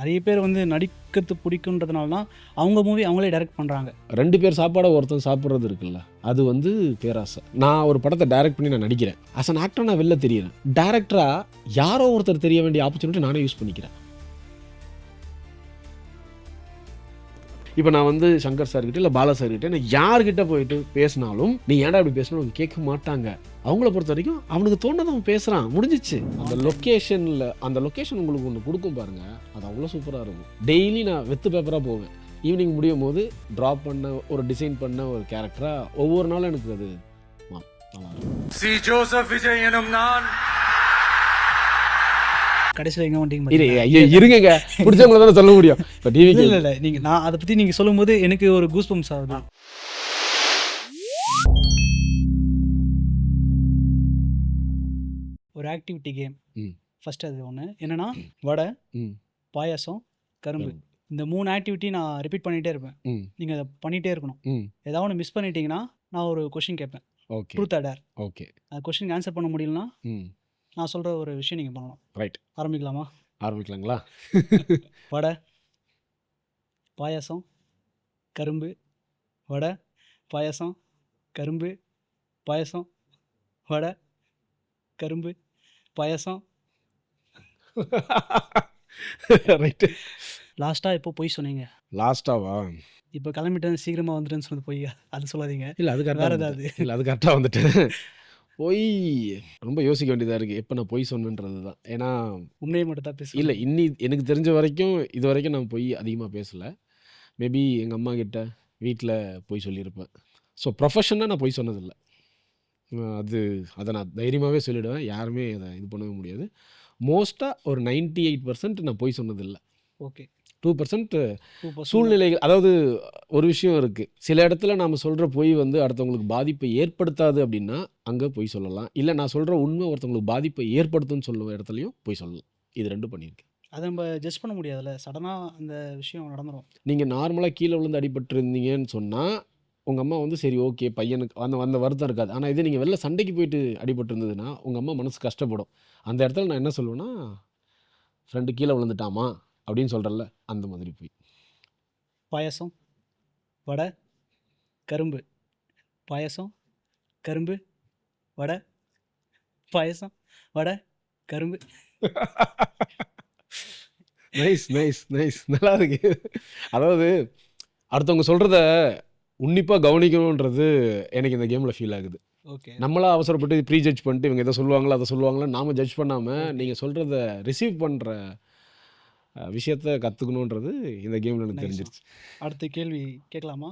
நிறைய பேர் வந்து நடிக்கிறது பிடிக்குன்றதுனால தான் அவங்க மூவி அவங்களே டைரக்ட் பண்ணுறாங்க. 2 பேர் சாப்பாடை ஒருத்தன் சாப்பிட்றது இருக்குல்ல, அது வந்து பேராசை. நான் ஒரு படத்தை டைரக்ட் பண்ணி நான் நடிக்கிறேன். ஆஸ் அன் ஆக்டர் நான் வெளில தெரியறேன். டேரக்டராக யாரோ ஒருத்தர் தெரிய வேண்டிய ஆப்பர்ச்சுனிட்டி நானே யூஸ் பண்ணிக்கிறேன். இப்போ நான் வந்து சங்கர் சார்கிட்ட இல்லை பாலா சார்கிட்ட நான் யார்கிட்ட போயிட்டு பேசினாலும் நீ ஏன்டா இப்படி பேசணும் அவங்க கேட்க மாட்டாங்க. அவங்கள பொறுத்த வரைக்கும் அவனுக்கு தோணுது அவன் பேசுகிறான், முடிஞ்சிச்சு. அந்த லொக்கேஷன் உங்களுக்கு ஒன்று கொடுக்கும் பாருங்க, அது அவ்வளோ சூப்பராக இருக்கும். டெய்லி நான் வெத்து பேப்பராக போவேன். ஈவினிங் முடியும் போது ட்ராப் பண்ண ஒரு டிசைன் பண்ண ஒரு கேரக்டராக ஒவ்வொரு நாளும் எனக்கு அது நல்லா இருக்கும். சி ஜோசப் விஜய் எனும் நான் கடைசியில் எங்கே வந்துட்டீங்க ஐயோ பார்த்தீங்களா? இருங்க, பிடிச்சவங்கள தானே சொல்ல முடியும். இப்போ டிவிக்கு இல்லை நீங்கள் நான் அதை பற்றி நீங்கள் சொல்லும்போது எனக்கு ஒரு கூஸ் பம்ப்ஸ் ஆகுது. ஒரு ஆக்டிவிட்டி கேம் ஃபர்ஸ்ட் அது ஒன்று என்னன்னா வடை, பாயாசம், கரும்பு, இந்த 3 ஆக்டிவிட்டி நான் ரிப்பீட் பண்ணிகிட்டே இருப்பேன். நீங்கள் அதை பண்ணிகிட்டே இருக்கணும். ஏதாவது ஒன்று மிஸ் பண்ணிட்டீங்கன்னா நான் ஒரு கொஷின் கேட்பேன், ட்ரூத் ஆர் டேர். ஓகே, அந்த கொஷினுக்கு ஆன்சர் பண்ண முடியலன்னா நான் சொல்கிற ஒரு விஷயம் நீங்கள் பண்ணணும். ரைட், ஆரம்பிக்கலாங்களா? வடை, பாயாசம், கரும்பு, வடை, பாயாசம், கரும்பு, பாயாசம், வடை, கரும்பு, பாயாசம். ரைட்டு. லாஸ்ட்டாக எப்போ போய் சொன்னீங்க? லாஸ்ட்டாவா? இப்போ கிளம்பிட்டேன் சீக்கிரமாக வந்துட்டேன்னு சொன்னது போய் அது சொல்லாதீங்க. இல்லை அது வேறு கரெக்டாக ஏதாவது இல்லை அது கரெக்டாக வந்துட்டேன். போய் ரொம்ப யோசிக்க வேண்டியதாக இருக்குது எப்போ நான் பொய் சொன்னேன்றது தான். ஏன்னா உண்மையை மட்டும் தான் பேச இல்லை எனக்கு தெரிஞ்ச வரைக்கும் இது வரைக்கும் நான் பொய் அதிகமாக பேசலை. மேபி எங்கள் அம்மா கிட்ட வீட்டில் பொய் சொல்லியிருப்பேன். ஸோ ப்ரொஃபஷனாக நான் பொய் சொன்னதில்லை. அதை நான் தைரியமாகவே சொல்லிவிடுவேன். யாருமே அதை இது பண்ணவே முடியாது. மோஸ்ட்டாக ஒரு 98% நான் பொய் சொன்னதில்லை. ஓகே, 2% சூழ்நிலைகள். அதாவது ஒரு விஷயம் இருக்குது, சில இடத்துல நாம் சொல்கிற பொய் வந்து அடுத்தவங்களுக்கு பாதிப்பை ஏற்படுத்தாது அப்படின்னா அங்கே பொய் சொல்லலாம். இல்லை நான் சொல்கிற உண்மை ஒருத்தவங்களுக்கு பாதிப்பை ஏற்படுத்தும்னு சொல்லுவ இடத்துலையும் பொய் சொல்லலாம். இது 2 பண்ணியிருக்கேன். அதை நம்ம ஜட்ஜ் பண்ண முடியாதுல்ல, சடனாக அந்த விஷயம் நடந்துடும். நீங்கள் நார்மலாக கீழே விழுந்து அடிபட்டு இருந்தீங்கன்னு சொன்னால் உங்கள் அம்மா வந்து சரி ஓகே பையனுக்கு அந்த வருத்தம் இருக்காது. ஆனால் இது நீங்கள் வெளில சண்டைக்கு போயிட்டு அடிபட்டு இருந்ததுன்னா உங்கள் அம்மா மனசு கஷ்டப்படும். அந்த இடத்துல நான் என்ன சொல்லுவேன்னா, ஃப்ரெண்டு கீழே விழுந்துட்டாமா அப்படின்னு சொல்கிறல்ல, அந்த மாதிரி போய். பாயாசம், வடை, கரும்பு, பாயாசம், கரும்பு, வடை, பாயாசம், வடை, கரும்பு. நைஸ் நல்லா இருக்கு. அதாவது அடுத்தவங்க சொல்கிறத உன்னிப்பாக கவனிக்கணுன்றது எனக்கு இந்த கேமில் ஃபீல் ஆகுது. ஓகே, நம்மளா அவசரப்பட்டு ப்ரீ ஜட்ஜ் பண்ணிட்டு இவங்க எதை சொல்லுவாங்களோ அதை சொல்லுவாங்களோ நாம் ஜட்ஜ் பண்ணாமல் நீங்கள் சொல்கிறத ரிசீவ் பண்ணுற விஷயத்த கற்றுக்கணுன்றது இந்த கேமில் எனக்கு தெரிஞ்சிருச்சு. அடுத்த கேள்வி கேட்கலாமா?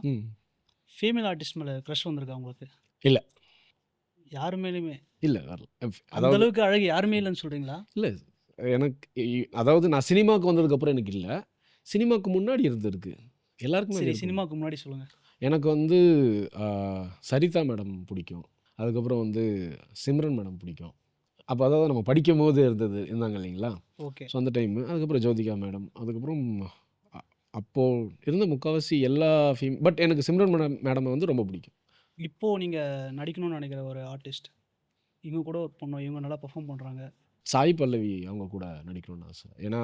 ஃபீமேல் ஆர்டிஸ்ட் மேலே க்ரஷ் வந்திருக்கா உங்களுக்கு? இல்லை, யாரு மேலேயுமே இல்லை வரல. அந்த அளவுக்கு அழகு யாருமே இல்லைன்னு சொல்கிறீங்களா? இல்லை எனக்கு அதாவது நான் சினிமாவுக்கு வந்ததுக்கப்புறம் எனக்கு இல்லை, சினிமாவுக்கு முன்னாடி இருந்திருக்கு எல்லாருக்குமே. சரி, சினிமாவுக்கு முன்னாடி சொல்லுங்கள். எனக்கு வந்து சரிதா மேடம் பிடிக்கும். அதுக்கப்புறம் வந்து சிம்ரன் மேடம் பிடிக்கும். அப்போ அதாவது நம்ம படிக்கும் போது இருந்தாங்க இல்லைங்களா? ஓகே, ஸோ அந்த டைமு. அதுக்கப்புறம் ஜோதிகா மேடம், அதுக்கப்புறம் அப்போது இருந்த முக்கால்வாசி எல்லா பட் எனக்கு சிம்ரன் மேடம் வந்து ரொம்ப பிடிக்கும். இப்போது நீங்கள் நடிக்கணும்னு நினைக்கிற ஒரு ஆர்டிஸ்ட், இவங்க கூட ஒர்க் பண்ணோம், இவங்க நல்லா பெர்ஃபார்ம் பண்ணுறாங்க? சாய் பல்லவி அவங்க கூட நடிக்கணும்னு ஆசை. ஏன்னா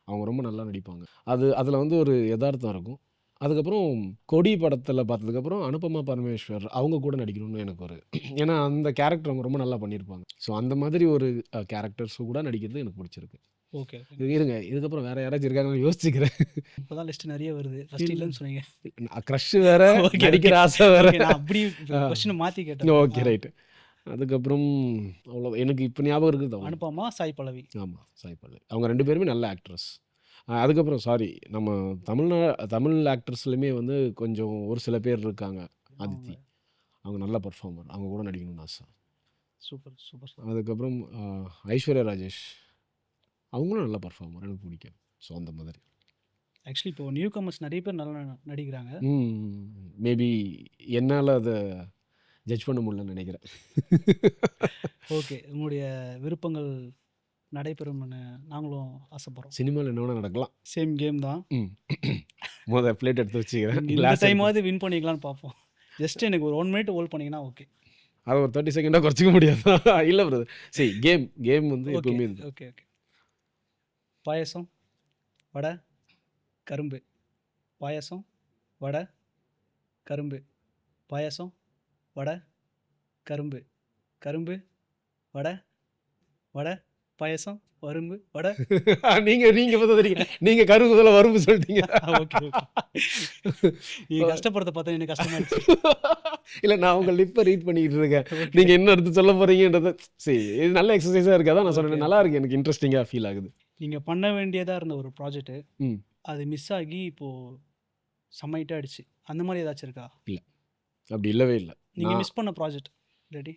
அவங்க ரொம்ப நல்லா நடிப்பாங்க. அதில் வந்து ஒரு யதார்த்தம் இருக்கும். அதுக்கப்புறம் கொடி படத்தில் பார்த்ததுக்கப்புறம் அனுபமா பரமேஸ்வர் அவங்க கூட நடிக்கணும்னு எனக்கு ஒரு ஏன்னா அந்த கேரக்டர் அவங்க ரொம்ப நல்லா பண்ணியிருப்பாங்க. ஸோ அந்த மாதிரி ஒரு கேரக்டர்ஸு கூட நடிக்கிறது எனக்கு பிடிச்சிருக்கு. ஓகே, இருங்க, இதுக்கப்புறம் வேறு யாராச்சும் இருக்காங்கன்னு யோசிச்சுக்கிறேன். இப்போ தான் லிஸ்ட் நிறைய வருது, ஃபர்ஸ்ட் இல்லைன்னு சொன்னீங்க. க்ரஷ் வேற, நடிக்கிற ஆசை வேற. நான் அப்படி கொஸ்டின் மாற்றி கேட்டேன். Okay right. அதுக்கப்புறம் அவ்வளோ எனக்கு இப்போ ஞாபகம் இருக்குது. அனுப்பமா, சாய் பல்லவி. ஆமாம், சாய் பல்லவி. அவங்க 2 பேருமே நல்ல ஆக்ட்ரஸ். அதுக்கப்புறம் நம்ம தமிழ் ஆக்டர்ஸ்லையுமே வந்து கொஞ்சம் ஒரு சில பேர் இருக்காங்க. அதித்தி, அவங்க நல்ல பர்ஃபார்மர், அவங்க கூட நடிக்கணும்னு ஆசை. சூப்பர். அதுக்கப்புறம் ஐஸ்வர்யா ராஜேஷ், அவங்களும் நல்ல பர்ஃபார்மர், எனக்கு பிடிக்கும். ஸோ அந்த மாதிரி ஆக்சுவலி இப்போ நியூ கமர்ஸ் நிறைய பேர் நல்லா நடிக்கிறாங்க. மேபி என்னால் அதை ஜட்ஜ் பண்ண முடியலன்னு நினைக்கிறேன். ஓகே, உங்களுடைய விருப்பங்கள் நடைபெறும்னு நாங்களும் ஆசைப்படுறோம். சினிமாவில் என்ன வேணால் நடக்கலாம். சேம் கேம் தான். பிளேட் எடுத்து வச்சுக்கிறேன். இந்த டைமாவது வின் பண்ணிக்கலாம்னு பார்ப்போம். ஜஸ்ட் எனக்கு ஒரு 1 மினிட் ஹோல்ட் பண்ணிங்கன்னா ஓகே. அது ஒரு 30 செகண்டாக குறைச்சிக்க முடியாதா? இல்லை பிரதர், சரி கேம் வந்து எப்பவுமே ஓகே. பாயசம், வடை கரும்பு பாயாசம் வடை கரும்பு பாயாசம் வடை கரும்பு கரும்பு வடை வடை பாயாசம் வரும்பு வடை. நீங்க தெரியுங்க, நீங்க கரும்புல வரும்பு சொல்லிட்டீங்க. Okay okay. நீங்க கஷ்டப்படுறத பார்த்தா எனக்கு கஷ்டமாயிடுச்சு. இல்ல நான் உங்க லிப்பை ரீட் பண்ணிக்கிட்டு இருக்கேன், நீங்க என்ன எடுத்து சொல்ல போறீங்கன்றது. சரி, இது நல்ல எக்ஸசைஸா இருக்கு, அதான் நான் சொன்னேன், நல்லா இருக்கு, எனக்கு இன்ட்ரெஸ்டிங்கா ஃபீல் ஆகுது. நீங்க பண்ண வேண்டியதா இருந்த ஒரு ப்ராஜெக்ட் ம் அது மிஸ் ஆகி இப்போ செம்ம ஆயிடுச்சு. அந்த மாதிரி ஏதாச்சும் இருக்கா? இல்ல, அப்படி இல்லவே இல்லை. நீங்க மிஸ் பண்ண ப்ராஜெக்ட் ரெடி?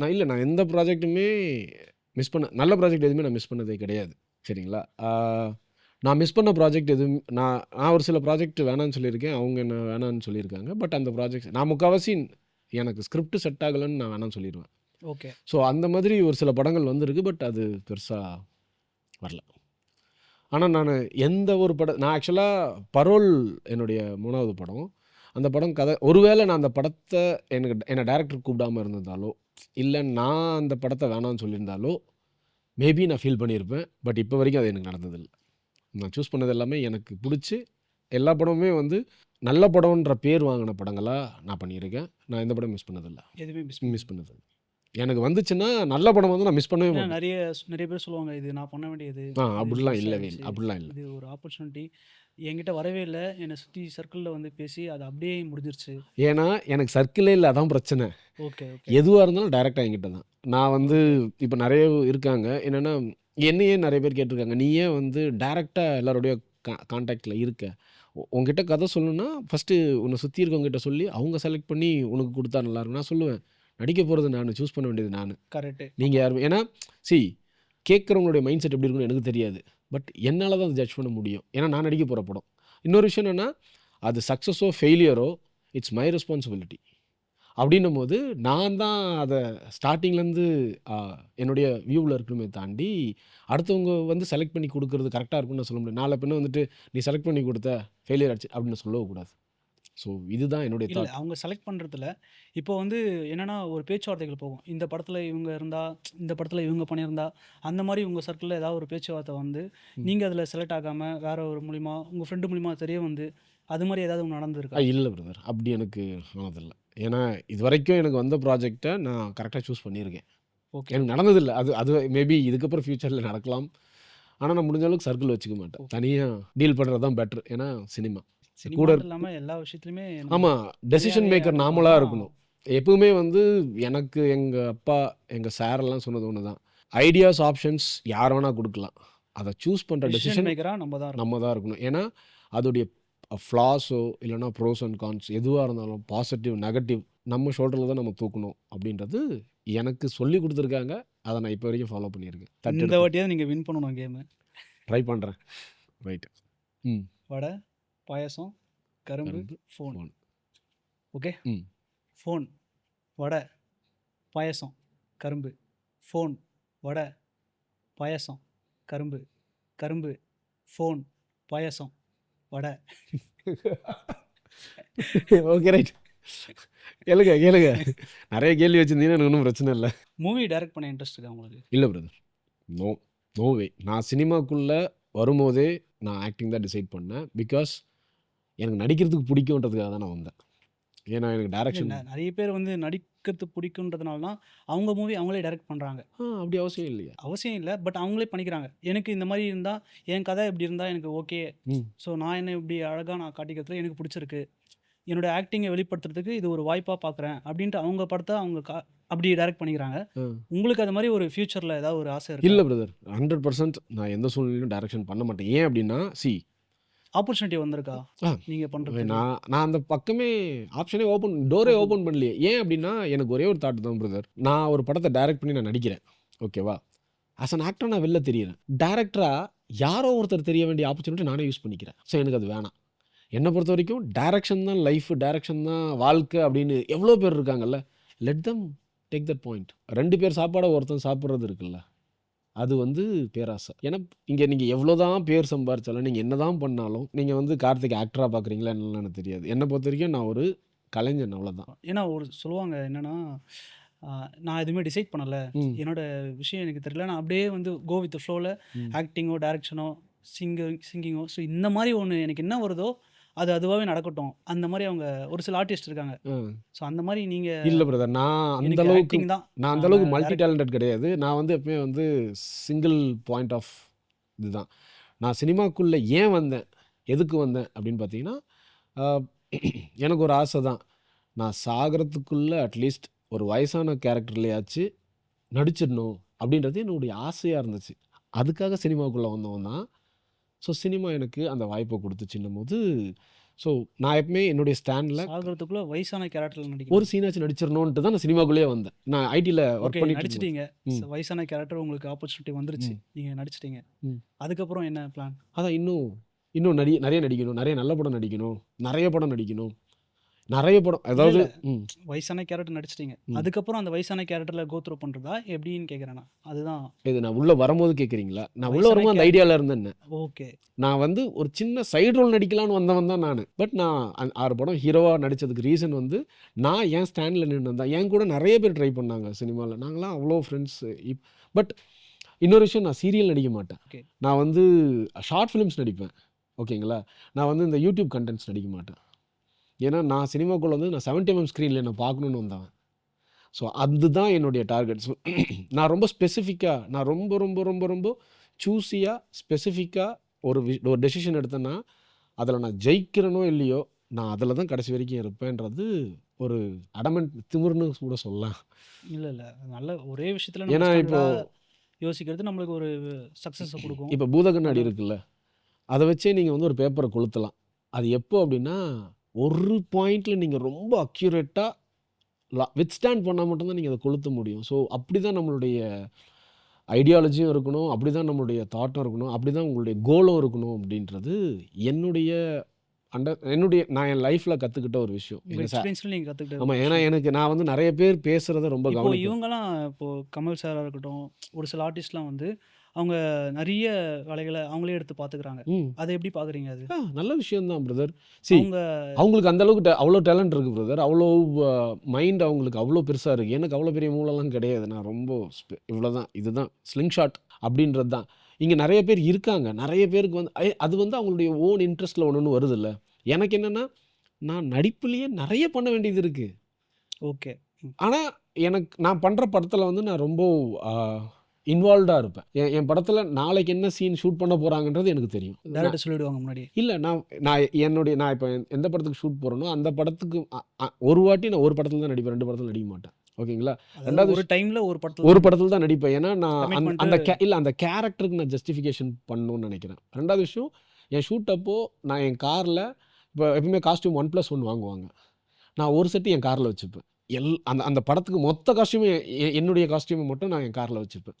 நான் எந்த ப்ராஜெக்ட்டுமே மிஸ் பண்ண, நல்ல ப்ராஜெக்ட் எதுவுமே நான் மிஸ் பண்ணதே கிடையாது, சரிங்களா. நான் மிஸ் பண்ண ப்ராஜெக்ட் எதுவும், நான் ஒரு சில ப்ராஜெக்ட் வேணான்னு சொல்லியிருக்கேன், அவங்க என்ன வேணான்னு சொல்லியிருக்காங்க. பட் அந்த ப்ராஜெக்ட் நான் முக்கால்வாசி எனக்கு ஸ்கிரிப்ட் செட் ஆகலைன்னு நான் வேணான்னு சொல்லிடுவேன். ஓகே. ஸோ அந்த மாதிரி ஒரு சில படங்கள் வந்திருக்கு, பட் அது பெருசாக வரல. ஆனால் நான் எந்த ஒரு நான் ஆக்சுவலாக பரோல் என்னுடைய 3வது படம். அந்த படம் கதை, ஒருவேளை நான் அந்த படத்தை என்னை டேரக்டர் கூப்பிடாமல் இருந்திருந்தாலோ, இல்லை நான் அந்த படத்தை வேணான்னு சொல்லியிருந்தாலோ, மேபி நான் ஃபீல் பண்ணியிருப்பேன். பட் இப்போ வரைக்கும் அது எனக்கு நடந்ததில்லை. நான் சூஸ் பண்ணது எல்லாமே எனக்கு பிடிச்சி, எல்லா படமுமே வந்து நல்ல படம்ன்ற பேர் வாங்கின படங்களாக நான் பண்ணியிருக்கேன். நான் எந்த படம் மிஸ் பண்ணதில்லை, எதுவுமே மிஸ் பண்ணதில்லை. எனக்கு வந்துச்சுன்னா நல்ல படம் வந்து நான் மிஸ் பண்ணவே மாட்டேன். நிறைய பேர் சொல்லுவாங்க இது நான் பண்ண வேண்டியது, அப்படிலாம் இல்லவே இல்லை, அப்படிலாம் இல்லை. இது ஒரு ஆப்பர்ச்சுனிட்டி என்கிட்ட வரவே இல்லை, என்னை சுற்றி சர்க்கிளில் வந்து பேசி அது அப்படியே முடிஞ்சிருச்சு. ஏன்னா எனக்கு சர்க்கிளே இல்லை, அதான் பிரச்சனை. Okay okay. எதுவாக இருந்தாலும் டைரெக்டாக என்கிட்ட தான். நான் வந்து இப்போ நிறைய இருக்காங்க, என்னென்னா என்னையே நிறைய பேர் கேட்டிருக்காங்க, நீ ஏன் வந்து டைரெக்டாக எல்லாரோடைய கான்டாக்டில் இருக்க, உங்ககிட்ட கதை சொல்லணுன்னா ஃபஸ்ட்டு உன்னை சுற்றி இருக்கவங்ககிட்ட சொல்லி அவங்க செலக்ட் பண்ணி உனக்கு கொடுத்தா நல்லாயிருக்கும். நான் சொல்லுவேன், நடிக்க போகிறது நான், சூஸ் பண்ண வேண்டியது நான். கரெக்டு. நீங்கள் யாரும், ஏன்னா கேட்குறவங்களுடைய மைண்ட் செட் எப்படி இருக்குன்னு எனக்கு தெரியாது. பட் என்னால் தான் அதை ஜட்ஜ் பண்ண முடியும், ஏன்னா நான் நடிக்க போகிற படம். இன்னொரு விஷயம் என்னென்னா, அது சக்ஸஸோ ஃபெயிலியரோ இட்ஸ் மை ரெஸ்பான்சிபிலிட்டி. அப்படின்னும் போது நான் தான் அதை ஸ்டார்டிங்லேருந்து என்னுடைய வியூவில் இருக்கணுமே தாண்டி, அடுத்தவங்க வந்து செலக்ட் பண்ணி கொடுக்குறது கரெக்டாக இருக்குன்னு நான் சொல்ல முடியும். நாளை பின்ன வந்துட்டு நீ செலக்ட் பண்ணி கொடுத்த ஃபெயிலியர் ஆச்சு அப்படின்னு சொல்லக்கூடாது. ஸோ இதுதான் என்னுடைய இல்லை தாட். அவங்க செலக்ட் பண்ணுறதுல இப்போ வந்து என்னென்னா ஒரு பேச்சுவார்த்தைகள் போகும், இந்த படத்தில் இவங்க இருந்தால், இந்த படத்தில் இவங்க பண்ணியிருந்தா, அந்த மாதிரி உங்கள் சர்க்கிளில் ஏதாவது ஒரு பேச்சுவார்த்தை வந்து நீங்கள் அதில் செலக்ட் ஆகாமல் வேற ஒரு மூலிமா உங்கள் ஃப்ரெண்டு மூலிமா தெரிய வந்து அது மாதிரி ஏதாவது ஒன்று நடந்திருக்கா? இல்லை பிரதர், அப்படி எனக்கு ஆனதில்லை. ஏன்னா இது வரைக்கும் எனக்கு வந்த ப்ராஜெக்டை நான் கரெக்டாக சூஸ் பண்ணியிருக்கேன். ஓகே. எனக்கு நடந்ததில்லை. அது மேபி இதுக்கப்புறம் ஃப்யூச்சரில் நடக்கலாம். ஆனால் நான் முடிஞ்ச அளவுக்கு சர்க்கிள் வச்சுக்க மாட்டேன், தனியாக டீல் பண்ணுறது தான் பெட்டர். ஏன்னா சினிமா கூட இல்லாமல் எல்லா விஷயத்துலையுமே ஆமாம், டெசிஷன் மேக்கர் நாமளாக இருக்கணும். எப்பவுமே வந்து எனக்கு எங்கள் அப்பா எங்கள் சாரெல்லாம் சொன்னது ஒன்று தான், ஐடியாஸ் ஆப்ஷன்ஸ் யார் வேணால் கொடுக்கலாம், அதை சூஸ் பண்ணுற டெசிஷன் மேக்கராக நம்ம தான் இருக்கணும். ஏன்னா அதோடைய ஃப்ளாஸோ இல்லைனா ப்ரோஸ் அண்ட் கான்ஸ் எதுவாக இருந்தாலும் பாசிட்டிவ் நெகட்டிவ் நம்ம ஷோல்டரில் தான் நம்ம தூக்கணும் அப்படின்றது எனக்கு சொல்லி கொடுத்துருக்காங்க. அதை நான் இப்போ வரைக்கும் ஃபாலோ பண்ணியிருக்கேன். இந்த வாட்டியாவது நீங்கள் வின் பண்ணணும் கேமு. ட்ரை பண்ணுறேன். ரைட். வடை பாயாசம் கரும்பு ஃபோன். ஓகே. ஃபோன் வடை பாயாசம் கரும்பு ஃபோன் வடை பாயாசம் கரும்பு கரும்பு ஃபோன் பாயாசம் வடை. Okay right. கேளுங்க நிறைய கேள்வி வச்சுருந்தீங்கன்னா எனக்கு ஒன்றும் பிரச்சனை இல்லை. மூவி டைரக்ட் பண்ண இன்ட்ரெஸ்ட் இருக்கா உங்களுக்கு? இல்லை பிரதர், நோ வே. நான் சினிமாக்குள்ளே வரும்போதே நான் ஆக்டிங் தான் டிசைட் பண்ணேன். பிகாஸ் எனக்கு நடிக்கிறதுக்கு பிடிக்குன்றதுக்காக தான் நான் வந்தேன். ஏன்னா எனக்கு டைரக்ஷன் நிறைய பேர் வந்து நடிக்கிறது பிடிக்குன்றதுனால தான் அவங்க மூவி அவங்களே டைரக்ட் பண்ணுறாங்க. அப்படி அவசியம் இல்லையா? அவசியம் இல்லை, பட் அவங்களே பண்ணிக்கிறாங்க. எனக்கு இந்த மாதிரி இருந்தால், என் கதை இப்படி இருந்தால் எனக்கு ஓகே, ஸோ நான் என்ன இப்படி அழகாக நான் காட்டிக்கிறதுல எனக்கு பிடிச்சிருக்கு, என்னோட ஆக்டிங்கை வெளிப்படுத்துறதுக்கு இது ஒரு வாய்ப்பாக பார்க்குறேன் அப்படின்ட்டு அவங்க படத்தை அவங்க அப்படி டைரக்ட் பண்ணிக்கிறாங்க. உங்களுக்கு அது மாதிரி ஒரு ஃபியூச்சரில் ஏதாவது ஒரு ஆசை இருக்கு? இல்லை பிரதர், 100% நான் எந்த சூழ்நிலையும் டைரக்ஷன் பண்ண மாட்டேன். ஏன் அப்படின்னா ஆப்பர்ச்சுனிட்டி வந்திருக்கா நீங்கள் பண்ணுறது? நான் அந்த பக்கமே ஆப்ஷனே டோரே ஓப்பன் பண்ணலையே. ஏன் அப்படின்னா எனக்கு ஒரே ஒரு தாட் தான் பிரதர், நான் ஒரு படத்தை டைரக்ட் பண்ணி நான் நடிக்கிறேன், ஓகேவா? ஆஸ் அன் ஆக்டர் நான் வெளில தெரியுறேன். டேரக்டராக யாரோ ஒருத்தர் தெரிய வேண்டிய ஆப்பர்ச்சுனிட்டி நானே யூஸ் பண்ணிக்கிறேன். ஸோ எனக்கு அது வேணாம். என்னை பொறுத்த வரைக்கும் டைரக்ஷன் தான் லைஃப், டைரக்ஷன் தான் வாழ்க்கை அப்படின்னு எவ்வளோ பேர் இருக்காங்கல்ல, let them take that point. 2 பேர் சாப்பாடை ஒருத்தன் சாப்பிட்றது இருக்குல்ல, அது வந்து பேராசை. ஏன்னா இங்கே நீங்கள் எவ்வளோ தான் பேர் சம்பாரிச்சாலும், நீங்கள் என்ன தான் பண்ணாலும், நீங்கள் வந்து கார்த்திக் ஆக்டராக பார்க்குறீங்களா என்னன்னு எனக்கு தெரியாது. என்னை பொறுத்த வரைக்கும் நான் ஒரு கலைஞன், அவ்வளோதான். ஏன்னா ஒரு சொல்லுவாங்க என்னென்னா, நான் எதுவுமே டிசைட் பண்ணலை, என்னோட விஷயம் எனக்கு தெரியல, நான் அப்படியே வந்து கோ வித் ஃப்ளோவில் ஆக்டிங்கோ டைரக்ஷனோ சிங்கிங்கோ. ஸோ இந்த மாதிரி ஒன்று எனக்கு என்ன வருதோ அது அதுவாகவே நடக்கட்டும். அந்த மாதிரி அவங்க ஒரு சில ஆர்டிஸ்ட் இருக்காங்க. ஸோ அந்த மாதிரி நீங்கள் இல்லை பிரதர், நான் அந்த எனக்கு அளவுக்கு ஆக்டிங் தான். நான் அந்த அளவுக்கு நான் மல்டி direct- டேலண்டட் கிடையாது. நான் வந்து எப்பவுமே வந்து சிங்கிள் பாயிண்ட் ஆஃப் இதுதான். நான் சினிமாக்குள்ளே ஏன் வந்தேன், எதுக்கு வந்தேன் அப்படின்னு பார்த்தீங்கன்னா, ஆஹ், எனக்கு ஒரு ஆசை தான். நான் சாகிறதுக்குள்ளே அட்லீஸ்ட் ஒரு வயசான கேரக்டர்லையாச்சு நடிச்சிடணும் அப்படின்றது என்னுடைய ஆசையாக இருந்துச்சு. அதுக்காக சினிமாவுக்குள்ளே வந்தவன் தான். ஸோ சினிமா எனக்கு அந்த வாய்ப்பை கொடுத்துச்சுன்னும் போது, ஸோ நான் எப்பவுமே என்னுடைய ஸ்டாண்டில் சாகிறதுக்குள்ள வயசான கேரக்டரில் ஒரு நடிக்கணும். சீனாச்சும் நடிச்சிடணுன்ட்டு தான் நான் சினிமாக்குள்ளேயே வந்தேன். நான் ஐடியில் ஒர்க் ஓகே, பண்ணிட்டு இருக்கும்போது. நடிச்சிட்டீங்க. ம். வயசான கேரக்டர் உங்களுக்கு ஆப்பர்ச்சுனிட்டி வந்துருச்சு. ம். நீங்கள் நடிச்சிட்டீங்க. ம். அதுக்கப்புறம் என்ன பிளான்? அதான் இன்னும் நிறைய நடிக்கணும், நிறைய நல்ல படம் நடிக்கணும், நிறைய படம் நடிக்கணும், நிறைய படம். அதாவது வயசான கேரக்டர் நடிச்சிட்டீங்க. ம். அதுக்கப்புறம் அந்த வயசான கேரக்டரில் கோத்ரூ பண்ணுறதா எப்படின்னு கேட்குறேன் நான். அதுதான். இது நான் உள்ளே வரும்போது கேட்குறீங்களா? நான் உள்ளே வயசான வரும்போது அந்த ஐடியாவில் இருந்தேன். ஓகே. நான் வந்து ஒரு சின்ன சைடு ரோல் நடிக்கலான்னு வந்தவன் தான் நான். பட் நான் 6 படம் ஹீரோவாக நடித்ததுக்கு ரீசன் வந்து நான் என் ஸ்டாண்டில் நின்று தான். என் கூட நிறைய பேர் ட்ரை பண்ணாங்க சினிமாவில். நாங்களாம் அவ்வளோ ஃப்ரெண்ட்ஸு. பட் இன்னொரு விஷயம், நான் சீரியல் நடிக்க மாட்டேன். Okay. நான் வந்து ஷார்ட் ஃபிலிம்ஸ் நடிப்பேன். ஓகேங்களா? நான் வந்து இந்த யூடியூப் கண்டென்ட்ஸ் நடிக்க மாட்டேன். ஏன்னா நான் சினிமாக்குள்ளே வந்து நான் 70mm ஸ்க்ரீனில் என்ன பார்க்கணுன்னு வந்தவன். ஸோ அதுதான் என்னுடைய டார்கெட். ஸோ நான் ரொம்ப ஸ்பெசிஃபிக்காக, நான் ரொம்ப ரொம்ப ரொம்ப ரொம்ப சூஸியாக ஸ்பெசிஃபிக்காக ஒரு டெசிஷன் எடுத்தேன்னா அதில் நான் ஜெயிக்கிறனோ இல்லையோ நான் அதில் தான் கடைசி வரைக்கும் இருப்பேன்றது ஒரு அடமெண்ட் திமிர்னு கூட சொல்லலாம். இல்லை நல்ல ஒரே விஷயத்தில் ஏன்னா நம்ம இப்போ யோசிக்கிறது நம்மளுக்கு ஒரு சக்ஸஸை கொடுக்கும். இப்போ பூதகண்ணாடி இருக்குல்ல, அதை வச்சே நீங்கள் வந்து ஒரு பேப்பரை கொளுத்தலாம். அது எப்போ அப்படின்னா, ஒரு பாயிண்டில் நீங்கள் ரொம்ப அக்யூரேட்டாக வித்ஸ்டாண்ட் பண்ணால் மட்டும்தான் நீங்கள் அதை கொளுத்த முடியும். ஸோ அப்படி தான் நம்மளுடைய ஐடியாலஜியும் இருக்கணும், அப்படி தான் நம்மளுடைய தாட்டும் இருக்கணும், அப்படி தான் உங்களுடைய கோலும் இருக்கணும் அப்படின்றது என்னுடைய நான் என் லைஃப்பில் கற்றுக்கிட்ட ஒரு விஷயம். எக்ஸ்பீரியன்ஸில் நீங்கள் கற்றுக்கிட்டது. ஆமாம், ஏன்னா எனக்கு நான் வந்து நிறைய பேர் பேசுகிறத ரொம்ப இப்போ கவனிப்பேன். இவங்கெல்லாம் இப்போது கமல் சாராக இருக்கட்டும், ஒரு சில ஆர்டிஸ்ட்லாம் வந்து அவங்க நிறைய வேலைகளை அவங்களே எடுத்து பார்த்துக்கிறாங்க. அதை எப்படி பார்க்குறீங்க? அது நல்ல விஷயம்தான் பிரதர். அவங்க அவங்களுக்கு அந்த அளவுக்கு அவ்வளோ டேலண்ட் இருக்குது பிரதர். அவ்வளோ மைண்ட் அவங்களுக்கு அவ்வளோ பெருசாக இருக்குது. எனக்கு அவ்வளோ பெரிய மூளைலாம் கிடையாது. நான் ரொம்ப இவ்வளோதான், இதுதான் ஸ்லிங் ஷாட் அப்படின்றது தான். இங்கே நிறைய பேர் இருக்காங்க. நிறைய பேருக்கு வந்து அது வந்து அவங்களுடைய ஓன் இன்ட்ரெஸ்ட்டில் ஒன்று வருது இல்லை. எனக்கு என்னென்னா, நான் நடிப்புலேயே நிறைய பண்ண வேண்டியது இருக்குது. ஓகே. ஆனால் நான் பண்ணுற படத்தில் வந்து நான் ரொம்ப இன்வால்வ்டாக இருப்பேன். என் படத்தில் நாளைக்கு என்ன சீன் ஷூட் பண்ண போகிறாங்கன்றது எனக்கு தெரியும். டேரக்டர் சொல்லிவிடுவாங்க முன்னாடி. இல்லை, நான் இப்போ எந்த படத்துக்கு ஷூட் போகிறேனோ அந்த படத்துக்கு ஒரு வாட்டி நான் ஒரு படத்தில் தான் நடிப்பேன், 2 படத்தில் நடிக்க மாட்டேன். ஓகேங்களா? ரெண்டாவது ஒரு டைமில் ஒரு படத்தில் தான் நடிப்பேன். ஏன்னா நான் அந்த கேரக்டருக்கு நான் ஜஸ்டிஃபிகேஷன் பண்ணணும்னு நினைக்கிறேன். ரெண்டாவது விஷயம், என் ஷூட் அப்போ நான் என் காரில் இப்போ எப்பவுமே காஸ்டியூம் 1+1 வாங்குவாங்க. நான் ஒரு செட்டு என் காரில் வச்சுப்பேன். அந்த படத்துக்கு மொத்த காஸ்டியூமே என்னுடைய காஸ்டியூமை மட்டும் நான் என் காரில் வச்சுப்பேன்.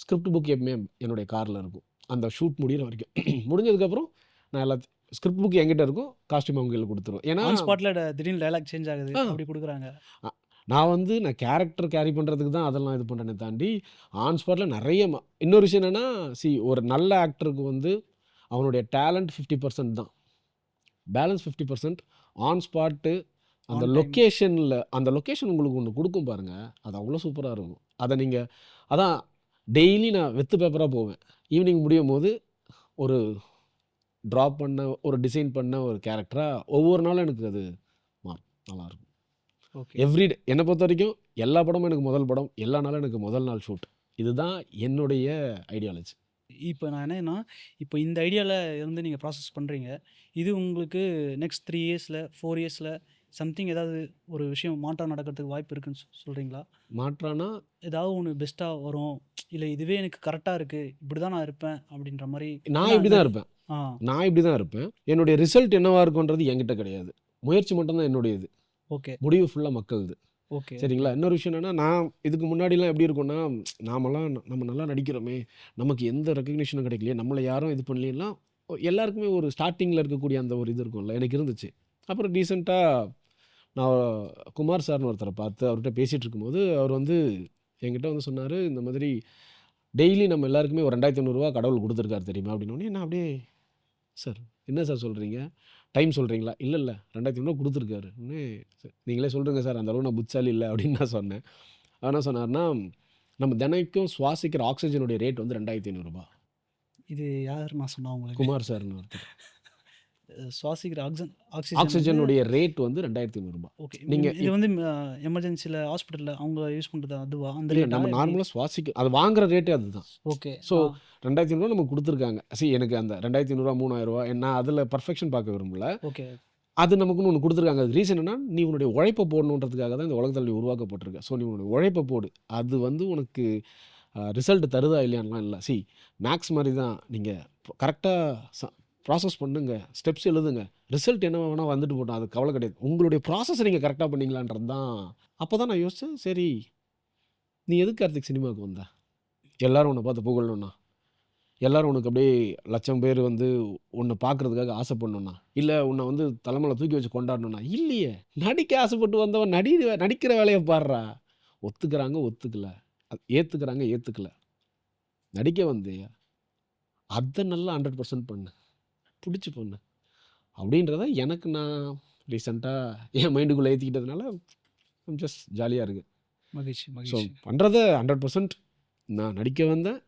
ஸ்கிரிப்ட் புக் எப்பவுமே என்னுடைய காரில் இருக்கும் அந்த ஷூட் முடிகிற வரைக்கும். முடிஞ்சதுக்கப்புறம் நான் எல்லாத்தையும் ஸ்கிரிப்ட் புக் என்கிட்ட இருக்கும், காஸ்டியூம் அவங்க கையில் கொடுத்துருவோம். ஏன்னா ஸ்பாட்டில் திடீர்னு டைலாக் சேஞ்ச் ஆகுது, அப்படி கொடுக்குறாங்க. நான் கேரக்டர் கேரி பண்ணுறதுக்கு தான் அதெல்லாம் இது பண்ணுறேனே தாண்டி ஆன் ஸ்பாட்டில் நிறைய இன்னொரு விஷயம் என்னென்னா, ஒரு நல்ல ஆக்டருக்கு வந்து அவனுடைய டேலண்ட் 50% தான், பேலன்ஸ் 50% ஆன் ஸ்பாட்டு. அந்த லொக்கேஷன் உங்களுக்கு ஒன்று கொடுக்கும் பாருங்கள், அது அவ்வளோ சூப்பராக இருக்கும். அதை நீங்கள் அதான் டெய்லி நான் வெத்து பேப்பராக போவேன். ஈவினிங் முடியும் போது ஒரு ட்ராப் பண்ண, ஒரு டிசைன் பண்ண ஒரு கேரக்டராக ஒவ்வொரு நாளும் எனக்கு அது நல்லாயிருக்கும். எவ்ரிடே என்னை பொறுத்த வரைக்கும் எல்லா படமும் எனக்கு முதல் படம், எல்லா நாளும் எனக்கு முதல் நாள் ஷூட். இதுதான் என்னுடைய ஐடியாலஜி. இப்போ நான் என்னன்னா, இப்போ இந்த ஐடியாவில் இருந்து நீங்கள் ப்ராசஸ் பண்ணுறீங்க. இது உங்களுக்கு நெக்ஸ்ட் 3 இயர்ஸில் 4 இயர்ஸில் சம்திங் ஏதாவது ஒரு விஷயம் மாற்றம் நடக்கிறதுக்கு வாய்ப்பு இருக்குன்னு சொல்கிறீங்களா? மாற்றானா ஏதாவது ஒன்று பெஸ்ட்டாக வரும், இல்லை இதுவே எனக்கு கரெக்டாக இருக்குது, இப்படி தான் நான் இருப்பேன் அப்படின்ற மாதிரி? நான் இப்படி தான் இருப்பேன். என்னுடைய ரிசல்ட் என்னவா இருக்குன்றது என்கிட்ட கிடையாது. முயற்சி மட்டும்தான் என்னுடையது. ஓகே. முடிவு ஃபுல்லாக மக்கள்து. ஓகே. சரிங்களா? இன்னொரு விஷயம் என்னென்னா, நான் இதுக்கு முன்னாடிலாம் எப்படி இருக்கும்னா, நம்ம நல்லா நடிக்கிறோமே, நமக்கு எந்த ரெக்கக்னிஷனும் கிடைக்கலையே, நம்மளை யாரும் இது பண்ணலாம், எல்லாருக்குமே ஒரு ஸ்டார்டிங்கில் இருக்கக்கூடிய அந்த ஒரு இது இருக்கும்ல, எனக்கு இருந்துச்சு. அப்புறம் ரீசெண்டாக நான் குமார் சார்னு ஒருத்தரை பார்த்து அவர்கிட்ட பேசிகிட்டு இருக்கும்போது அவர் வந்து என்கிட்ட வந்து சொன்னார், இந்த மாதிரி டெய்லி நம்ம எல்லாருக்குமே ஒரு 2500 கடவுள் கொடுத்துருக்காரு தெரியுமா அப்படின்னோடனே, நான் அப்படியே சார் என்ன சார் சொல்கிறீங்க, டைம் சொல்கிறீங்களா? இல்லை 2500 கொடுத்துருக்காரு. நீங்களே சொல்கிறீங்க சார், அந்த அளவு நான் புத்தாலி இல்லை அப்படின்னு நான் சொன்னேன். அவர் என்ன சொன்னார்னா, நம்ம தினைக்கும் சுவாசிக்கிற ஆக்சிஜனுடைய ரேட் வந்து 2500 ரூபா. இது யார் நான் சொன்னா உங்களுக்கு? குமார் சார்னு ஒருத்தர். சுவாசிக்கிற ஆக்சிஜன் வந்து ஆக்சிஜனுடைய ரேட் வந்து 2500 ரூபாய். ஓகே. நீங்க இது வந்து எமர்ஜென்சில ஹாஸ்பிட்டல்ல அவங்க யூஸ் பண்றது அதுவா? அந்த இல்ல ரேட்டா? நம்ம நார்மலா அது வாங்குற ரேட்டே அதுதான். ஓகே. ஸோ 2500 நமக்கு கொடுத்துருக்காங்க. எனக்கு அந்த 2500 3000 நான் அதில் பர்ஃபெக்ஷன் பார்க்க விரும்பல. ஓகே. அது நமக்குன்னு ஒன்று கொடுத்துருக்காங்க. அது ரீசன் என்னன்னா, நீ உன்னுடைய உழைப்பை போடணுன்றதுக்காக தான் இந்த உலகத்தில் நீ உருவாக்கப்பட்டிருக்க. ஸோ நீ உன்னுடைய உழைப்பை போடு. அது வந்து உனக்கு ரிசல்ட் தருதா இல்லையான்லாம் இல்லை. மேக்ஸ் மாதிரி தான். நீங்கள் கரெக்டாக ப்ராசஸ் பண்ணுங்க, ஸ்டெப்ஸ் எழுதுங்க, ரிசல்ட் என்ன வேணால் வந்துட்டு போட்டோம், அது கவலை கிடையாது. உங்களுடைய ப்ராசஸை நீங்கள் கரெக்டாக பண்ணீங்களான்றது தான். அப்போ தான் நான் யோசித்தேன், சரி நீ எதுக்கு கார்த்திக் சினிமாவுக்கு வந்த? எல்லோரும் உன்னை பார்த்து புகழணும்னா, எல்லோரும் உனக்கு அப்படியே 1,00,000 பேர் வந்து உன்னை பார்க்குறதுக்காக ஆசைப்படணும்னா, இல்லை உன்னை வந்து தலைமையில் தூக்கி வச்சு கொண்டாடணும்னா, இல்லையே. நடிக்க ஆசைப்பட்டு வந்தவன் நடிக்கிற வேலையை பாடுறா. ஒத்துக்கிறாங்க ஒத்துக்கல, ஏற்றுக்கிறாங்க ஏற்றுக்கல, நடிக்க வந்தேயா அதை நல்லா 100% பண்ணு, பிடிச்சி பண்ணு அப்படின்றத எனக்கு நான் ரீசெண்டாக என் மைண்டுக்குள்ளே ஏற்றிக்கிட்டதுனால ஜஸ்ட் ஜாலியாக இருக்குது. மகிழ்ச்சி ஸோ மகிழ்ச்சி. பண்ணுறத 100% நான் நடிக்க வந்தேன்.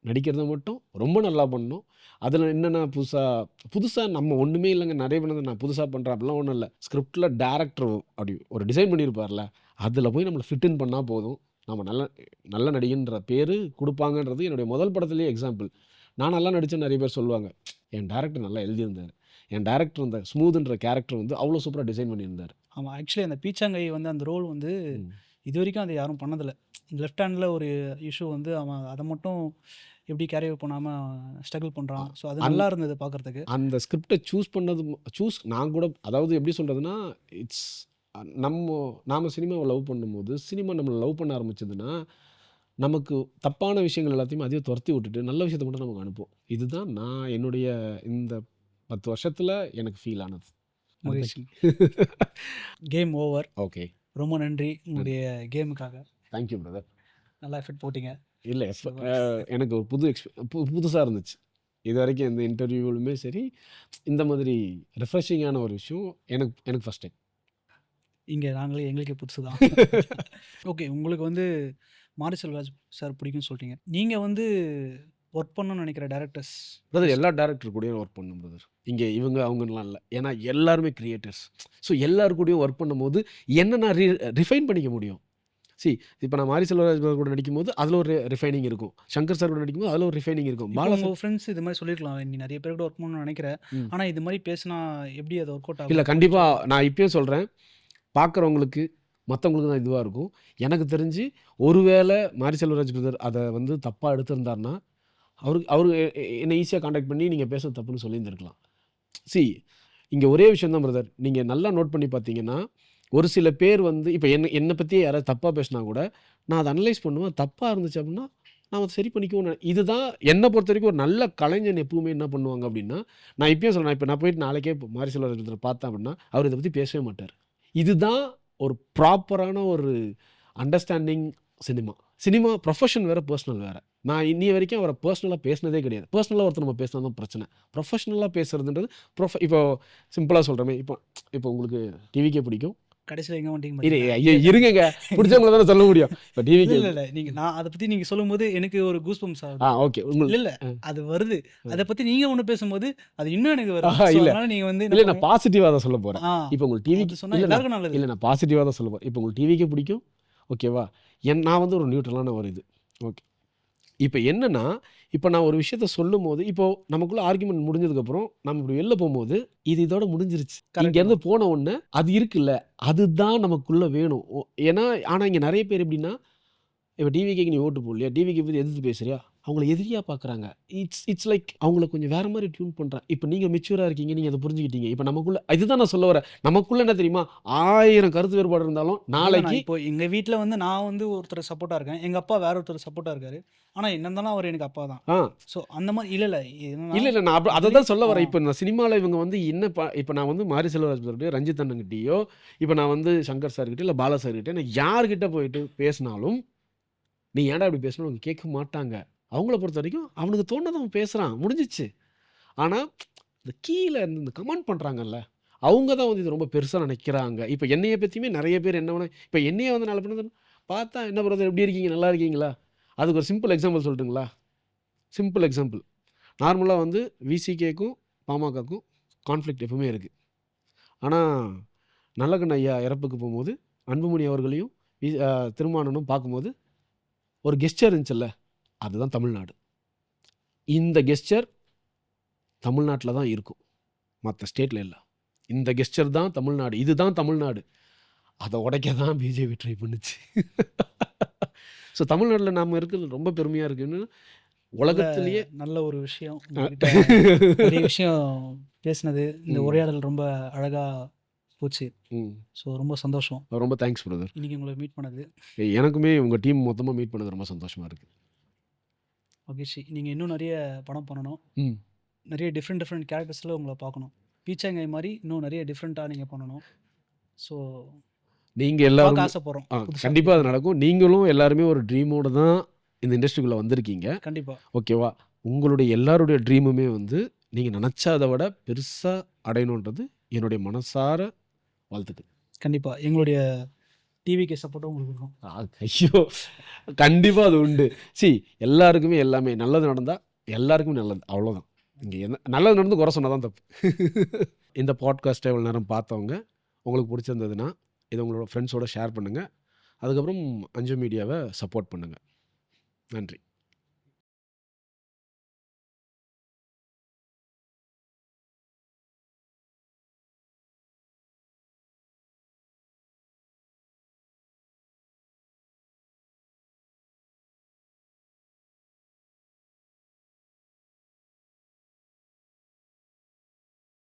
நடிக்கிறத மட்டும் ரொம்ப நல்லா பண்ணணும். அதில் என்னென்ன புதுசாக நம்ம ஒன்றுமே இல்லைங்க. நிறைய பண்ணது நான் புதுசாக பண்ணுறேன் அப்படிலாம் ஒன்றும் இல்லை. ஸ்கிரிப்டில் டேரக்டர் அப்படி ஒரு டிசைன் பண்ணியிருப்பார்ல, அதில் போய் நம்மளை ஃபிட்டின் பண்ணால் போதும். நம்ம நல்ல நடிகன்ற பேர் கொடுப்பாங்கன்றது என்னுடைய முதல் படத்துலேயே எக்ஸாம்பிள். நான் நல்லா நடித்தேன் நிறைய பேர் சொல்லுவாங்க. என் டேரக்டர் நல்லா எழுதியிருந்தார், என் டேரக்டர் அந்த ஸ்மூத்ன்ற கேரக்டர் வந்து அவ்வளோ சூப்பராக டிசைன் பண்ணியிருந்தார். ஆமாம். ஆக்சுவலி அந்த பீச்சாங்கை வந்து அந்த ரோல் வந்து இது வரைக்கும் அது யாரும் பண்ணதில்லை. லெஃப்ட் ஹேண்டில் ஒரு இஷ்யூ வந்து அவன் அதை மட்டும் எப்படி கேரி பண்ணாமல் ஸ்ட்ரகிள் பண்ணுறான். ஸோ அது நல்லா இருந்தது பார்க்குறதுக்கு. அந்த ஸ்கிரிப்டை நான் கூட, அதாவது எப்படி சொல்கிறதுனா, இட்ஸ் நாம் சினிமாவை லவ் பண்ணும்போது, சினிமா நம்மளை லவ் பண்ண ஆரம்பிச்சதுன்னா, நமக்கு தப்பான விஷயங்கள் எல்லாத்தையுமே அதையும் துரத்தி விட்டுட்டு நல்ல விஷயத்தை மட்டும் நமக்கு அனுப்பும். இதுதான் நான் என்னுடைய இந்த 10 வருஷத்தில் எனக்கு ஃபீல் ஆனது. மகிழ்ச்சி. Game over. ஓகே, ரொம்ப நன்றி உங்களுடைய கேமுக்காக. Thank you brother. நல்லா எஃபர்ட் போட்டிங்க. இல்லை, எனக்கு ஒரு புதுசாக இருந்துச்சு. இது வரைக்கும் எந்த இன்டர்வியூலுமே சரி, இந்த மாதிரி ரெஃப்ரெஷிங்கான ஒரு விஷயம் எனக்கு ஃபஸ்ட் டைம். இங்கே எங்களுக்கே புதுசு தான். ஓகே. உங்களுக்கு வந்து மாரி செல்வராஜ் சார் பிடிக்கும்னு சொல்லிட்டீங்க. நீங்கள் வந்து ஒர்க் பண்ணணும்னு நினைக்கிற டேரக்டர்ஸ்? பிரதர், எல்லா டேரக்டர் கூடயும் ஒர்க் பண்ணும் பிரதர். இங்கே இவங்க அவங்கலாம் இல்லை. ஏன்னா எல்லாருமே கிரியேட்டர்ஸ். ஸோ எல்லாரு கூடயும் ஒர்க் பண்ணும்போது என்ன நான் ரிஃபைன் பண்ணிக்க முடியும். இப்போ நான் மாரி செல்வராஜ் கூட நடிக்கும்போது அதில் ஒரு ரிஃபைனிங் இருக்கும். சங்கர் சார் கூட நடிக்கும்போது அதில் ஒரு ரிஃபைனிங் இருக்கும். உங்கள் ஃப்ரெண்ட்ஸ் இது மாதிரி சொல்லியிருக்கலாம், நீ நிறைய பேர் கூட ஒர்க் பண்ணணும்னு நினைக்கிறேன், ஆனால் இது மாதிரி பேசினா எப்படி அது ஒர்க் அவுட் ஆகும்? இல்லை, கண்டிப்பாக நான் இப்பயும் சொல்கிறேன், பார்க்குறவங்களுக்கு மற்றவங்களுக்கு தான் இதுவாக இருக்கும். எனக்கு தெரிஞ்சு ஒருவேளை மாரி செல்வராஜ் பிரதர் அதை வந்து தப்பாக எடுத்திருந்தாருன்னா, அவரு என்னை ஈஸியாக காண்டாக்ட் பண்ணி நீங்கள் பேச தப்புன்னு சொல்லியிருந்துருக்கலாம். இங்கே ஒரே விஷயம் தான் பிரதர். நீங்கள் நல்லா நோட் பண்ணி பார்த்தீங்கன்னா, ஒரு சில பேர் வந்து இப்போ என்னை பற்றியே யாராவது தப்பாக பேசினா கூட நான் அதை அனலைஸ் பண்ணுவேன். தப்பாக இருந்துச்சு அப்படின்னா நான் அதை சரி பண்ணிக்குவோம். இதுதான் என்னை பொறுத்த வரைக்கும். ஒரு நல்ல கலைஞன் எப்பவுமே என்ன பண்ணுவாங்க அப்படின்னா, நான் இப்பயும் சொல்கிறேன், இப்போ நான் போயிட்டு நாளைக்கே மாரி செல்வராஜ் பார்த்தேன் அப்படின்னா அவர் இதை பற்றி பேசவே மாட்டார். இதுதான் ஒரு ப்ராப்பரான ஒரு அண்டர்ஸ்டாண்டிங். சினிமா ப்ரொஃபஷன் வேறு, பர்சனல் வேறு. நான் இன்னி வரைக்கும் அவரை பர்சனலாக பேசினதே கிடையாது. பர்சனலாக ஒருத்தர் நம்ம பேசினா தான் பிரச்சனை. ப்ரொஃபஷனலாக பேசுறதுன்றது இப்போ சிம்பிளாக சொல்கிறேமே, இப்போ உங்களுக்கு டிவிக்கே பிடிக்கும். கடைசியில் எங்கே வந்துட்டீங்க? இருங்க, பிடிச்சவங்கள தானே சொல்ல முடியும். இப்போ டிவிக்கு இல்லை நீங்கள் நான் அதை பற்றி நீங்கள் சொல்லும்போது எனக்கு ஒரு கூஸ் பம்ப்ஸ் ஆகுது. ஓகே, இல்லை அது வருது. அதை பற்றி நீங்கள் ஒன்று பேசும்போது அது இன்னும் எனக்கு வருது. இல்லை நீங்கள் வந்து இல்லை, நான் பாசிட்டிவாக தான் சொல்ல போகிறேன். இப்போ உங்களுக்கு டிவிக்கு சொன்னால் எல்லாருக்கும் நல்லது. இல்லை, நான் பாசிட்டிவாக தான் சொல்ல போகிறேன். இப்போ உங்களுக்கு டிவிக்கே பிடிக்கும், ஓகேவா? நான் வந்து ஒரு நியூட்ரலான ஒரு இது. ஓகே, இப்போ என்னன்னா, இப்போ நான் ஒரு விஷயத்த சொல்லும் போது, இப்போ நமக்குள்ள ஆர்குமெண்ட் முடிஞ்சதுக்கப்புறம் நம்ம இப்படி வெளில போகும்போது இது இதோட முடிஞ்சிருச்சு. இங்கேருந்து போன உடனே அது இருக்குல்ல, அதுதான் நமக்குள்ளே வேணும். ஏன்னா ஆனால் இங்கே நிறைய பேர் எப்படின்னா, இப்போ டிவிக்கு நீ ஓட்டு போடலையா, டிவிக்கு பற்றி எதிர்த்து பேசுறியா, அவங்கள எதிரியாக பார்க்குறாங்க. இட்ஸ் லைக் அவங்கள கொஞ்சம் வேறு மாதிரி டியூன் பண்ணுறாங்க. இப்போ நீங்கள் மெச்சூராக இருக்கீங்க, நீங்கள் அதை புரிஞ்சுக்கிட்டீங்க. இப்போ நமக்குள்ளே இதுதான் நான் சொல்ல வரேன். நமக்குள்ளே என்ன தெரியுமா, 1000 கருத்து வேறுபாடு இருந்தாலும் நாளைக்கு இப்போ எங்கள் வீட்டில் வந்து நான் வந்து ஒருத்தர் சப்போர்ட்டாக இருக்கேன், எங்கள் அப்பா வேற ஒருத்தர் சப்போர்ட்டாக இருக்காரு. ஆனால் என்ன இருந்தாலும் அவர் எனக்கு அப்பா தான். ஸோ அந்த மாதிரி இல்லை நான் அதை தான் சொல்ல வரேன். இப்போ நான் சினிமாவில் இவங்க வந்து இப்போ நான் வந்து மாரி செல்வராஜ் சார்கிட்டயோ, ரஞ்சித் அண்ணன்கிட்டயோ, இப்போ நான் வந்து சங்கர் சார்கிட்ட இல்லை பாலா சார்கிட்ட நான் யார்கிட்ட போயிட்டு பேசினாலும், நீ ஏன்டா இப்படி பேசணும் அவங்க கேட்க மாட்டாங்க. அவங்கள பொறுத்த வரைக்கும் அவனுக்கு தோணுது அவன் பேசுகிறான், முடிஞ்சிச்சு. ஆனால் இந்த கீழே இந்த கமெண்ட் பண்ணுறாங்கல்ல, அவங்க தான் வந்து இது ரொம்ப பெருசாக நினைக்கிறாங்க. இப்போ என்னையை பற்றியுமே நிறைய பேர் என்ன வேணா, இப்போ என்னையே வந்து நல்ல பண்ணது பார்த்தா என்ன பிரதர் எப்படி இருக்கீங்க, நல்லா இருக்கீங்களா? அதுக்கு ஒரு சிம்பிள் எக்ஸாம்பிள் சொல்லட்டுங்களா? சிம்பிள் எக்ஸாம்பிள், நார்மலாக வந்து விசிகேக்கும் பாமகக்கும் கான்ஃப்ளிக்ட் எப்பவுமே இருக்குது. ஆனால் நல்லகண்ண ஐயா இறப்புக்கு போகும்போது அன்புமணி அவர்களையும் திருமாவளவனும் பார்க்கும்போது ஒரு கெஸ்டர் இருந்துச்சுல்ல, அதுதான் தமிழ்நாடு. இந்த கெஸ்டர் தமிழ்நாட்டில் தான் இருக்கும், மற்ற ஸ்டேட்டில் இல்லை. இந்த கெஸ்டர் தான் தமிழ்நாடு, இதுதான் தமிழ்நாடு. அதை உடைக்க தான் பிஜேபி ட்ரை பண்ணுச்சு. ஸோ தமிழ்நாட்டில் நாம் இருக்கிறது ரொம்ப பெருமையாக இருக்குன்னு உலகத்திலேயே. நல்ல ஒரு விஷயம். நிறைய விஷயம் பேசினது, இந்த உரையாடல் ரொம்ப அழகாக போச்சு. ஸோ ரொம்ப சந்தோஷம். ரொம்ப தேங்க்ஸ் பிரதர். இன்னைக்கு உங்களை மீட் பண்ணது எனக்குமே உங்கள் டீம் மொத்தமாக மீட் பண்ணது ரொம்ப சந்தோஷமாக இருக்குது. மகிழ்ச்சி. நீங்கள் இன்னும் நிறைய படம் பண்ணணும், நிறைய டிஃப்ரெண்ட் கேரக்டர்ஸில் உங்களை பார்க்கணும். பீச்சாங்கை மாதிரி இன்னும் நிறைய டிஃப்ரெண்ட்டாக நீங்கள் பண்ணணும். ஸோ நீங்கள் எல்லாரும் ஆசைப்படுறோம். கண்டிப்பாக அது நடக்கும். நீங்களும் எல்லாருமே ஒரு ட்ரீமோடு தான் இந்த இண்டஸ்ட்ரிக்குள்ளே வந்திருக்கீங்க. கண்டிப்பாக. ஓகேவா? உங்களுடைய எல்லாருடைய ட்ரீமுமே வந்து நீங்கள் நினச்சதை விட பெருசாக அடையணுன்றது என்னுடைய மனசார வாழ்த்துக்கள். கண்டிப்பாக எங்களுடைய டிவிக்கு சப்போர்ட்டும் உங்களுக்கு இருக்கும். ஐயோ, கண்டிப்பாக அது உண்டு. எல்லாருக்குமே எல்லாமே நல்லது நடந்தால் எல்லாருக்குமே நல்லது, அவ்வளோதான். இங்கே என்ன நல்லது நடந்து குறை சொன்னால் தான் தப்பு. இந்த பாட்காஸ்ட்டை இவ்வளோ நேரம் பார்த்தவங்க, உங்களுக்கு பிடிச்சிருந்ததுன்னா இதை உங்களோட ஃப்ரெண்ட்ஸோடு ஷேர் பண்ணுங்கள். அதுக்கப்புறம் அஞ்சு மீடியாவை சப்போர்ட் பண்ணுங்கள். நன்றி.